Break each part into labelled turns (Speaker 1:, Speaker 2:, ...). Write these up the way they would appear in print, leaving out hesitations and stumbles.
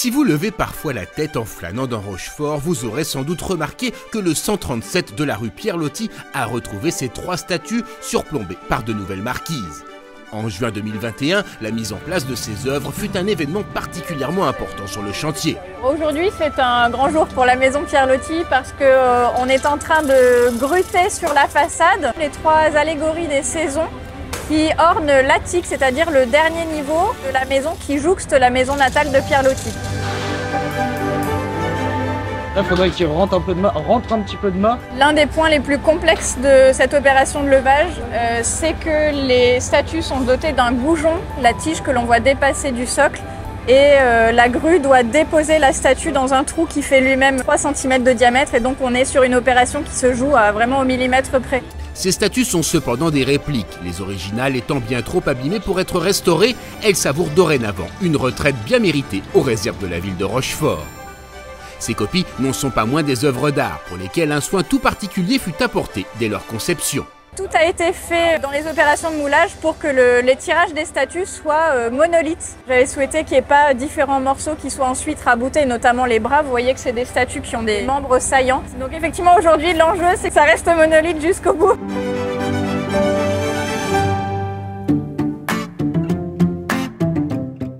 Speaker 1: Si vous levez parfois la tête en flânant dans Rochefort, vous aurez sans doute remarqué que le 137 de la rue Pierre-Loti a retrouvé ses 3 statues surplombées par de nouvelles marquises. En juin 2021, la mise en place de ces œuvres fut un événement particulièrement important sur le chantier.
Speaker 2: Aujourd'hui, c'est un grand jour pour la maison Pierre-Loti parce qu'on est en train de gruter sur la façade les 3 allégories des saisons qui ornent l'attique, c'est-à-dire le dernier niveau de la maison qui jouxte la maison natale de Pierre-Loti.
Speaker 3: Là, il faudrait qu'il rentre un petit peu de main.
Speaker 2: L'un des points les plus complexes de cette opération de levage, c'est que les statues sont dotées d'un goujon, la tige que l'on voit dépasser du socle, et la grue doit déposer la statue dans un trou qui fait lui-même 3 cm de diamètre, et donc on est sur une opération qui se joue vraiment au millimètre près.
Speaker 1: Ces statues sont cependant des répliques, les originales étant bien trop abîmées pour être restaurées, elles savourent dorénavant une retraite bien méritée aux réserves de la ville de Rochefort. Ces copies n'en sont pas moins des œuvres d'art pour lesquelles un soin tout particulier fut apporté dès leur conception.
Speaker 2: Tout a été fait dans les opérations de moulage pour que les tirages des statues soient monolithes. J'avais souhaité qu'il n'y ait pas différents morceaux qui soient ensuite raboutés, notamment les bras. Vous voyez que c'est des statues qui ont des membres saillants. Donc effectivement aujourd'hui l'enjeu c'est que ça reste monolithe jusqu'au bout.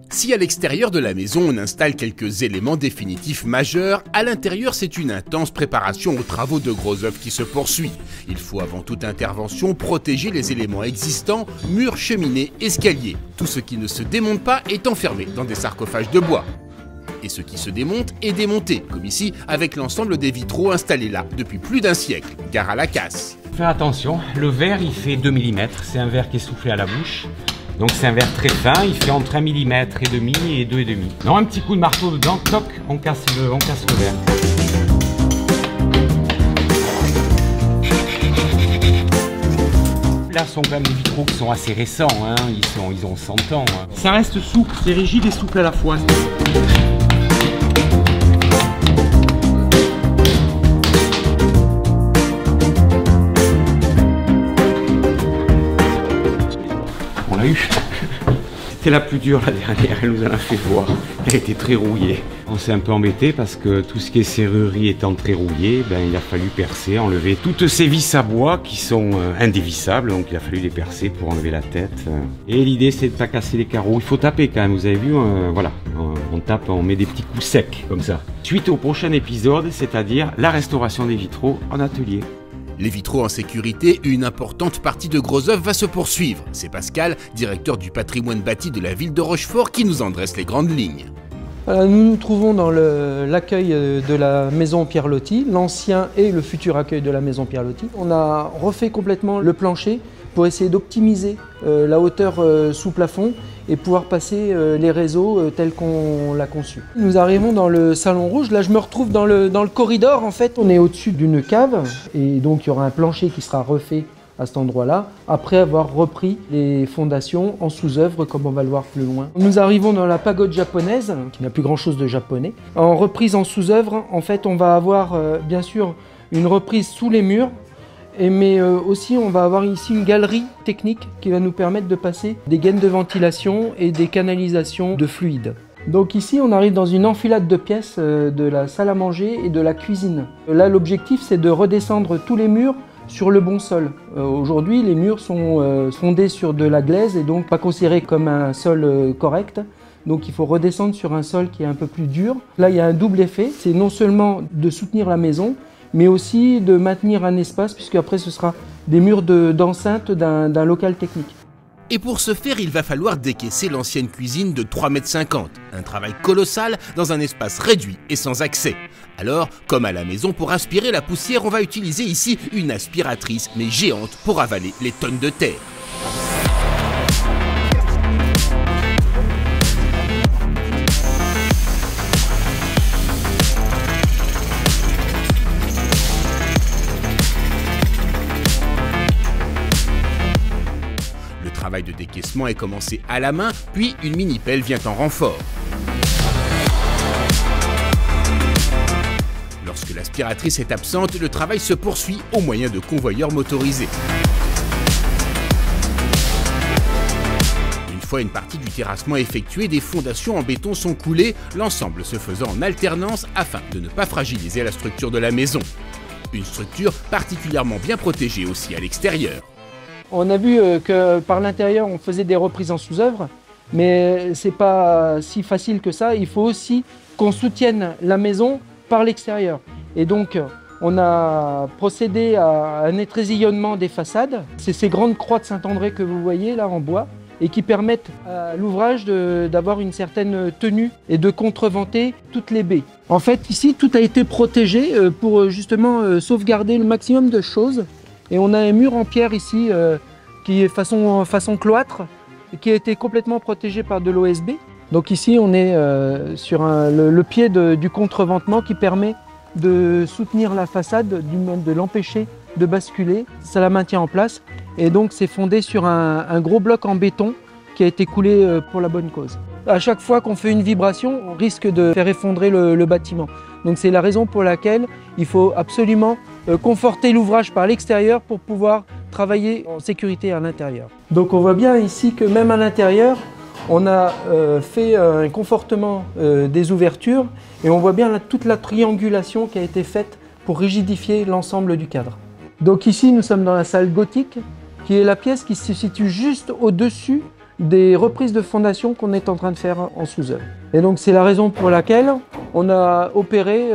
Speaker 1: Si à l'extérieur de la maison on installe quelques éléments définitifs majeurs, à l'intérieur c'est une intense préparation aux travaux de gros œuvres qui se poursuit. Il faut avant toute intervention protéger les éléments existants, murs, cheminées, escaliers. Tout ce qui ne se démonte pas est enfermé dans des sarcophages de bois. Et ce qui se démonte est démonté, comme ici avec l'ensemble des vitraux installés là depuis plus d'un siècle, gare à la casse.
Speaker 4: Faire attention, le verre il fait 2 mm, c'est un verre qui est soufflé à la bouche. Donc c'est un verre très fin, il fait entre 1 mm et demi et 2,5 mm. Non, un petit coup de marteau dedans, toc, on casse le verre. Là sont quand même des vitraux qui sont assez récents, hein. Ils ont 100 ans. Hein. Ça reste souple, c'est rigide et souple à la fois. On l'a eu. C'était la plus dure la dernière, elle nous en a fait voir. Elle était très rouillée. On s'est un peu embêté parce que tout ce qui est serrurerie étant très rouillé, il a fallu percer, enlever toutes ces vis à bois qui sont indévissables, donc il a fallu les percer pour enlever la tête. Et l'idée c'est de ne pas casser les carreaux. Il faut taper quand même, vous avez vu, voilà, on tape, on met des petits coups secs comme ça. Suite au prochain épisode, c'est-à-dire la restauration des vitraux en atelier.
Speaker 1: Les vitraux en sécurité, une importante partie de gros œuvres va se poursuivre. C'est Pascal, directeur du patrimoine bâti de la ville de Rochefort, qui nous en dresse les grandes lignes.
Speaker 5: Nous nous trouvons dans l'accueil de la maison Pierre-Loti, l'ancien et le futur accueil de la maison Pierre-Loti. On a refait complètement le plancher pour essayer d'optimiser la hauteur sous plafond et pouvoir passer les réseaux tels qu'on l'a conçu. Nous arrivons dans le salon rouge, là je me retrouve dans le corridor. En fait on est au-dessus d'une cave et donc il y aura un plancher qui sera refait à cet endroit-là, après avoir repris les fondations en sous-œuvre comme on va le voir plus loin. Nous arrivons dans la pagode japonaise, qui n'a plus grand-chose de japonais. En reprise en sous-œuvre, en fait on va avoir bien sûr une reprise sous les murs, mais aussi on va avoir ici une galerie technique qui va nous permettre de passer des gaines de ventilation et des canalisations de fluides. Donc ici on arrive dans une enfilade de pièces de la salle à manger et de la cuisine. Là l'objectif c'est de redescendre tous les murs sur le bon sol. Aujourd'hui les murs sont fondés sur de la glaise et donc pas considérés comme un sol correct. Donc il faut redescendre sur un sol qui est un peu plus dur. Là il y a un double effet, c'est non seulement de soutenir la maison, mais aussi de maintenir un espace, puisque après ce sera des murs d'enceinte d'un local technique.
Speaker 1: Et pour ce faire, il va falloir décaisser l'ancienne cuisine de 3,50 m. Un travail colossal dans un espace réduit et sans accès. Alors, comme à la maison, pour aspirer la poussière, on va utiliser ici une aspiratrice, mais géante, pour avaler les tonnes de terre. Le travail de décaissement est commencé à la main, puis une mini-pelle vient en renfort. Lorsque l'aspiratrice est absente, le travail se poursuit au moyen de convoyeurs motorisés. fois une partie du terrassement effectuée, des fondations en béton sont coulées, l'ensemble se faisant en alternance afin de ne pas fragiliser la structure de la maison. Une structure particulièrement bien protégée aussi à l'extérieur.
Speaker 5: On a vu que par l'intérieur, on faisait des reprises en sous-œuvre, mais c'est pas si facile que ça. Il faut aussi qu'on soutienne la maison par l'extérieur. Et donc, on a procédé à un étrésillonnement des façades. C'est ces grandes croix de Saint-André que vous voyez là en bois et qui permettent à l'ouvrage d'avoir une certaine tenue et de contreventer toutes les baies. En fait, ici, tout a été protégé pour justement sauvegarder le maximum de choses. Et on a un mur en pierre ici qui est façon cloître, qui a été complètement protégé par de l'OSB. Donc ici, on est sur le pied du contreventement qui permet de soutenir la façade, de l'empêcher de basculer. Ça la maintient en place. Et donc c'est fondé sur un gros bloc en béton qui a été coulé pour la bonne cause. À chaque fois qu'on fait une vibration, on risque de faire effondrer le bâtiment. Donc c'est la raison pour laquelle il faut absolument conforter l'ouvrage par l'extérieur pour pouvoir travailler en sécurité à l'intérieur. Donc on voit bien ici que même à l'intérieur, on a fait un confortement des ouvertures et on voit bien toute la triangulation qui a été faite pour rigidifier l'ensemble du cadre. Donc ici nous sommes dans la salle gothique qui est la pièce qui se situe juste au-dessus des reprises de fondation qu'on est en train de faire en sous-œuvre. Et donc c'est la raison pour laquelle on a opéré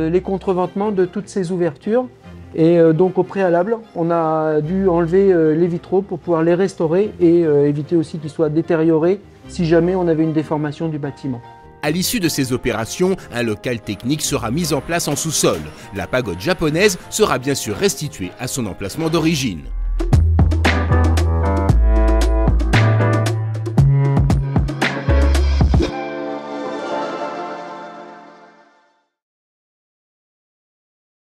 Speaker 5: les contreventements de toutes ces ouvertures. Et donc au préalable, on a dû enlever les vitraux pour pouvoir les restaurer et éviter aussi qu'ils soient détériorés si jamais on avait une déformation du bâtiment.
Speaker 1: À l'issue de ces opérations, un local technique sera mis en place en sous-sol. La pagode japonaise sera bien sûr restituée à son emplacement d'origine.